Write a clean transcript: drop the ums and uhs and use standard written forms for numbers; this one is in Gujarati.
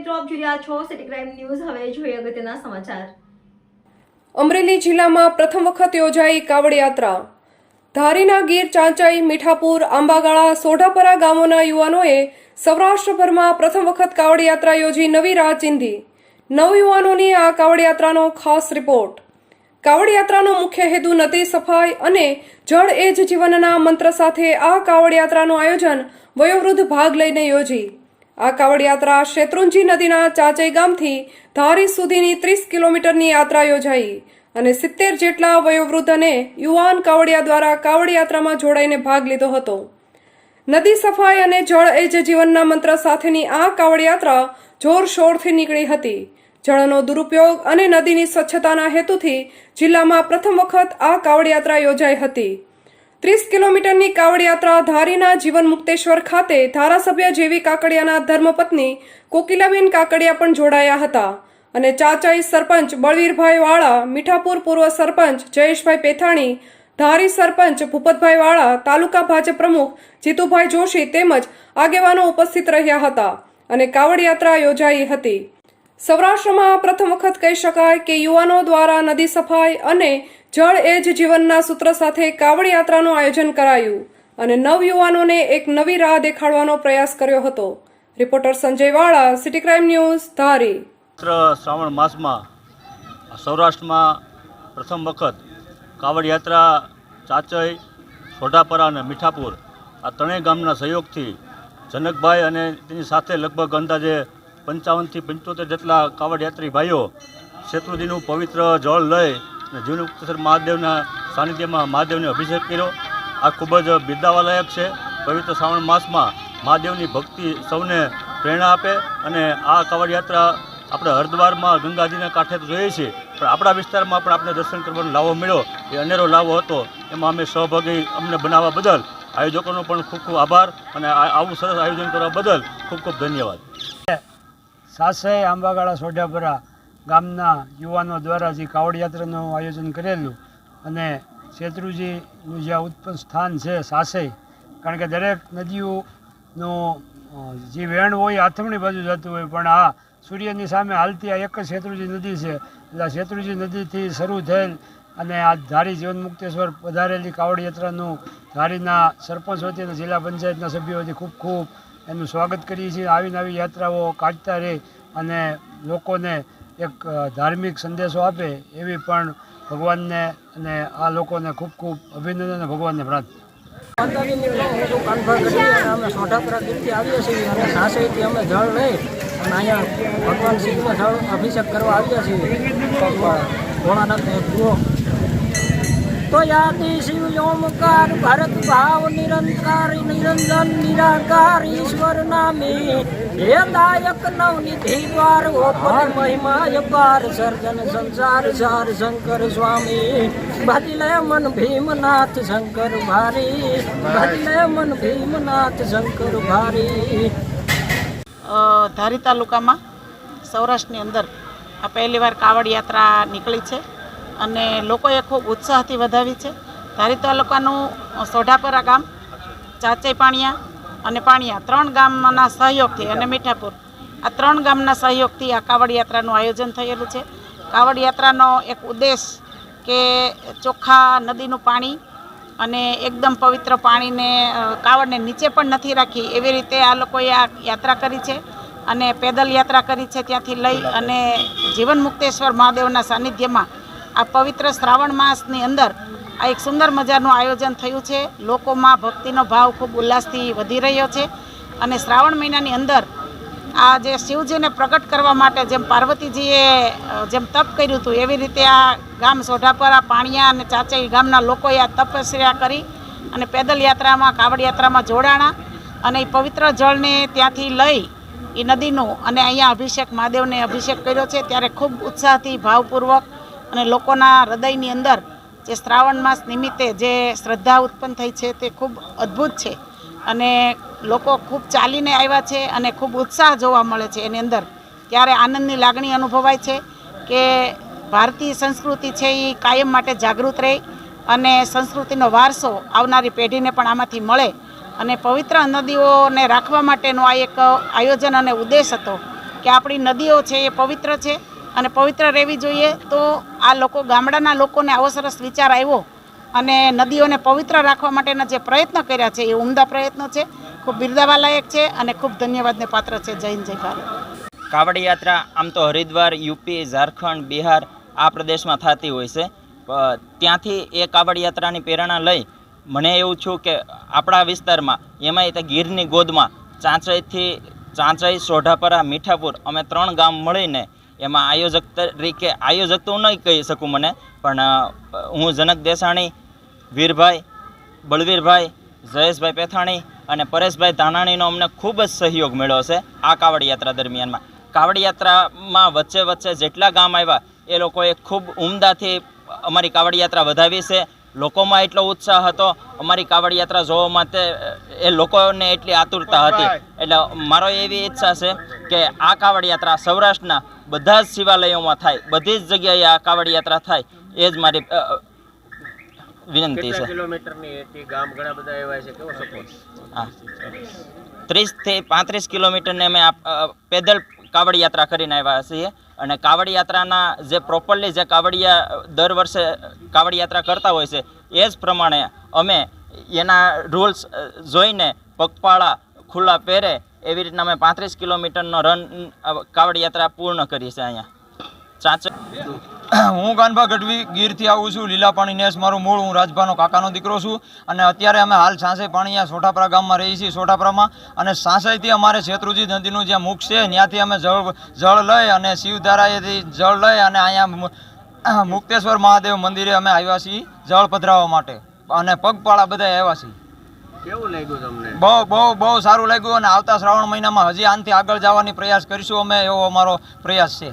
મિત્રો, આપ જોઈ રહ્યા છો સિટી ક્રાઇમ ન્યૂઝ। હવે જોઈએ અગત્યના સમાચાર। અમરેલી જિલ્લામાં પ્રથમ વખત યોજાઈ કાવડ યાત્રા। ધારીના ગીર ચાંચાઈ, મીઠાપુર, આંબાગાળા, સોઢાપરા ગામોના યુવાનોએ સૌરાષ્ટ્રભરમાં પ્રથમ વખત કાવડ યાત્રા યોજી નવી રાહ ચીંધી। નવયુવાનોની આ કાવડ યાત્રાનો ખાસ રિપોર્ટ। કાવડ યાત્રાનો મુખ્ય હેતુ નદી સફાઈ અને જળ એ જ જીવનના મંત્ર સાથે આ કાવડ યાત્રાનું આયોજન વયોવૃદ્ધ ભાગ લઈને યોજી। આ કાવડ યાત્રા શેત્રુંજી નદીના ચાંચઈ ગામથી ધારી સુધીની 30 કિલોમીટરની યાત્રા યોજાઈ અને 70 જેટલા વયોવૃદ્ધ અને યુવાન કાવડિયા દ્વારા કાવડ યાત્રામાં જોડાઈને ભાગ લીધો હતો। નદી સફાઈ અને જળ એ જ જીવનના મંત્ર સાથેની આ કાવડ યાત્રા જોરશોરથી નીકળી હતી। જળનો દુરુપયોગ અને નદીની સ્વચ્છતાના હેતુથી જિલ્લામાં પ્રથમ વખત આ કાવડ યાત્રા યોજાઈ હતી। 30 કિલોમીટરની કાવડ યાત્રા ધારીના જીવન મુક્તેશ્વર ખાતે ધારાસભ્ય જેવી કાકડિયાના ધર્મપત્ની કોકિલાબેન કાકડિયા પણ જોડાયા હતા અને ચાચાઈ સરપંચ બળવીરભાઈ વાળા, મીઠાપુર પૂર્વ સરપંચ જયેશભાઈ પેથાણી, ધારી સરપંચ ભૂપતભાઈ વાળા, તાલુકા ભાજપ પ્રમુખ જીતુભાઈ જોશી તેમજ આગેવાનો ઉપસ્થિત રહ્યા હતા અને કાવડ યાત્રા યોજાઈ હતી। સૌરાષ્ટ્રમાં પ્રથમ વખત કહી શકાય કે યુવાનો દ્વારા નદી સફાઈ અને જળ એ જ જીવનના સૂત્ર સાથે કાવડ યાત્રાનું આયોજન કરાયું અને નવયુવાનોને એક નવી રાહ દેખાડવાનો પ્રયાસ કર્યો હતો। રિપોર્ટર સંજય વાળા, સિટી ક્રાઇમ ન્યૂઝ, ધારી। શ્રાવણ માસમાં સૌરાષ્ટ્રમાં પ્રથમ વખત કાવડ યાત્રા ચાંચઈ, સોઢાપરા અને મીઠાપુર આ ત્રણેય ગામના સહયોગથી જનકભાઈ અને તેની સાથે લગભગ અંદાજે 55 થી 75 જેટલા કાવડ યાત્રી ભાઈઓ શેત્રુંજીનું પવિત્ર જળ લઈ અને જીવનમુક્તેશ્વર મહાદેવના સાનિધ્યમાં મહાદેવને અભિષેક કર્યો। આ ખૂબ જ બિરદાવાલાયક છે। પવિત્ર શ્રાવણ માસમાં મહાદેવની ભક્તિ સૌને પ્રેરણા આપે અને આ કાવડ યાત્રા આપણે હરિદ્વારમાં ગંગાજીના કાંઠે તો જોઈએ છીએ, પણ આપણા વિસ્તારમાં પણ આપણે દર્શન કરવાનો લાવો મળ્યો, એ અનેરો લાવો હતો। એમાં અમે સહભાગી અમને બનાવવા બદલ આયોજકોનો પણ ખૂબ ખૂબ આભાર અને આવું સરસ આયોજન કરવા બદલ ખૂબ ખૂબ ધન્યવાદ। સાસઈ, આંબાગાળા, સોઢાપરા ગામના યુવાનો દ્વારા જે કાવડ યાત્રાનું આયોજન કરેલું અને શેત્રુંજીનું જ્યાં ઉત્પન્ન સ્થાન છે સાસઈ, કારણ કે દરેક નદીઓનું જે વેણ હોય આથમણી બાજુ જતું હોય, પણ આ સૂર્યની સામે હાલતી આ એક જ શેત્રુંજી નદી છે। એટલે શેત્રુંજી નદીથી શરૂ થયેલ અને આ ધારી જીવન મુક્તેશ્વર પધારેલી કાવડ યાત્રાનું ધારીના સરપંચ વતી અને જિલ્લા પંચાયતના સભ્યો વતી ખૂબ ખૂબ એનું સ્વાગત કરીએ છીએ। આવી નવી યાત્રાઓ કાઢતા રહે અને લોકોને એક ધાર્મિક સંદેશો આપે એવી પણ ભગવાનને અને આ લોકોને ખૂબ ખૂબ અભિનંદન અને ભગવાનને પ્રાર્થના। અમે સોઢાપરા ગીરથી આવીએ છીએ અને સાસઈથી અમે જળ લઈ અને અહીંયા ભગવાન શિવને જળ અભિષેક કરવા આવ્યા છીએ ભોળાનાથનો જુઓ તો યાદી શિવ ઓમકાર ભરત ભાવ નિરંકાર નિરંજન નિરાકાર ઈશ્વર નામી હે દાયક નવનિધિ દ્વાર ઓપર મહિમા અપાર સર્જન સંસાર સાર શંકર સ્વામી ભજલે મન ભીમનાથ શંકર ભારી ભજલે મન ભીમનાથ શંકર ભારી। ધારી તાલુકામાં સૌરાષ્ટ્રની અંદર આ પહેલીવાર કાવડ યાત્રા નીકળી છે અને લોકોએ ખૂબ ઉત્સાહથી વધાવી છે। ધારી તાલુકાનું સોઢાપરા ગામ, ચાંચઈ પાણીયા અને પાણીયા 3 ગામના સહયોગથી અને મીઠાપુર આ 3 ગામના સહયોગથી આ કાવડ યાત્રાનું આયોજન થયેલું છે। કાવડ યાત્રાનો એક ઉદ્દેશ કે ચોખ્ખા નદીનું પાણી અને એકદમ પવિત્ર પાણીને કાવડને નીચે પણ નથી રાખી એવી રીતે આ લોકોએ આ યાત્રા કરી છે અને પેદલ યાત્રા કરી છે ત્યાંથી લઈ અને જીવન મુક્તેશ્વર મહાદેવના સાનિધ્યમાં આ પવિત્ર શ્રાવણ માસની અંદર આ એક સુંદર મજાનું આયોજન થયું છે। લોકોમાં ભક્તિનો ભાવ ખૂબ ઉલ્લાસથી વધી રહ્યો છે અને શ્રાવણ મહિનાની અંદર આ જે શિવજીને પ્રગટ કરવા માટે જેમ પાર્વતીજીએ જેમ તપ કર્યું હતું એવી રીતે આ ગામ સોઢાપરા, પાણીયા અને ચાંચઈ ગામના લોકોએ આ તપસ્યા કરી અને પેદલ યાત્રામાં કાવડ યાત્રામાં જોડાણા અને એ પવિત્ર જળને ત્યાંથી લઈ એ નદીનું અને અહીંયા અભિષેક મહાદેવને અભિષેક કર્યો છે। ત્યારે ખૂબ ઉત્સાહથી ભાવપૂર્વક અને લોકોના હૃદયની અંદર જે શ્રાવણ માસ નિમિત્તે જે શ્રદ્ધા ઉત્પન્ન થઈ છે તે ખૂબ અદ્ભુત છે અને લોકો ખૂબ ચાલીને આવ્યા છે અને ખૂબ ઉત્સાહ જોવા મળે છે એની અંદર। ત્યારે આનંદની લાગણી અનુભવાય છે કે ભારતીય સંસ્કૃતિ છે એ કાયમ માટે જાગૃત રહે અને સંસ્કૃતિનો વારસો આવનારી પેઢીને પણ આમાંથી મળે અને પવિત્ર નદીઓને રાખવા માટેનો આ એક આયોજન અને ઉદ્દેશ હતો કે આપણી નદીઓ છે એ પવિત્ર છે અને પવિત્ર રહેવી જોઈએ. તો આ લોકો ગામડાના લોકોને આવો સરસ વિચાર આવ્યો અને નદીઓને પવિત્ર રાખવા માટેના જે પ્રયત્ન કર્યા છે એ ઉમદા પ્રયત્નો છે, ખૂબ બિરદાવવા લાયક છે અને ખૂબ ધન્યવાદને પાત્ર છે. જય હિન્દ, જય ભારત. કાવડ યાત્રા આમ તો હરિદ્વાર, યુપી, ઝારખંડ, બિહાર આ પ્રદેશમાં થતી હોય છે. ત્યાંથી એ કાવડ યાત્રાની પ્રેરણા લઈ મને એવું છું કે આપણા વિસ્તારમાં એમાંય તે ગીરની ગોદમાં ચાંચઈ, સોઢાપરા, મીઠાપુર અમે 3 ગામ મળીને એમાં આયોજક તરીકે, આયોજક તો હું નહીં કહી શકું મને, પણ હું જનક દેસાણી, વીરભાઈ, બળવીરભાઈ, જયેશભાઈ પેથાણી અને પરેશભાઈ ધાનાણીનો અમને ખૂબ જ સહયોગ મળ્યો છે આ કાવડ યાત્રા દરમિયાનમાં. કાવડ યાત્રામાં વચ્ચે વચ્ચે જેટલા ગામ આવ્યા એ લોકોએ ખૂબ ઉમદાથી અમારી કાવડ યાત્રા વધાવી છે. લોકોમાં એટલો ઉત્સાહ હતો અમારી કાવડ યાત્રા જોવા માટે, એ લોકોને એટલી આતુરતા હતી. એટલે મારો એવી ઈચ્છા છે કે આ કાવડ યાત્રા સૌરાષ્ટ્રના બધા જ શિવાલયોમાં થાય, બધી જ જગ્યાએ આ કાવડ યાત્રા થાય, એ જ મારી વિનંતી છે. હા, 30 થી 35 કિલોમીટરને અમે પેદલ કાવડ યાત્રા કરીને આવ્યા છીએ. અને કાવડ યાત્રાના જે પ્રોપરલી જે કાવડિયા દર વર્ષે કાવડ યાત્રા કરતા હોય છે એ જ પ્રમાણે અમે એના રૂલ્સ જોઈને પગપાળા ખુલ્લા પહેરે એવી રીતના અમે 35 કિલોમીટરનો રન કાવડ યાત્રા પૂર્ણ કરી છે અહીંયા ચાંચઈ. હું કાનભા ગઢવી ગીરથી આવું છું. લીલાપાણી નેસ મારું મૂળ. હું રાજભાનો કાકાનો દીકરો છું અને અત્યારે અમે હાલ સાંસઈ પાણીયા સોઢાપરા ગામમાં રહીએ છીએ, સોઢાપરામાં. અને સાંસઈથી અમારે શેત્રુજી નદીનું જ્યાં મુખ છે ત્યાંથી અમે જળ લઈ અને શિવધારાએથી જળ લઈ અને અહીંયા મુક્તેશ્વર મહાદેવ મંદિરે અમે આવ્યા છીએ જળ પધરાવવા માટે અને પગપાળા બધા આવ્યા છીએ. કેવું લાગ્યું તમને? બહુ સારું લાગ્યું અને આવતા શ્રાવણ મહિનામાં હજી આનાથી આગળ જવાની પ્રયાસ કરીશું અમે, એવો અમારો પ્રયાસ છે.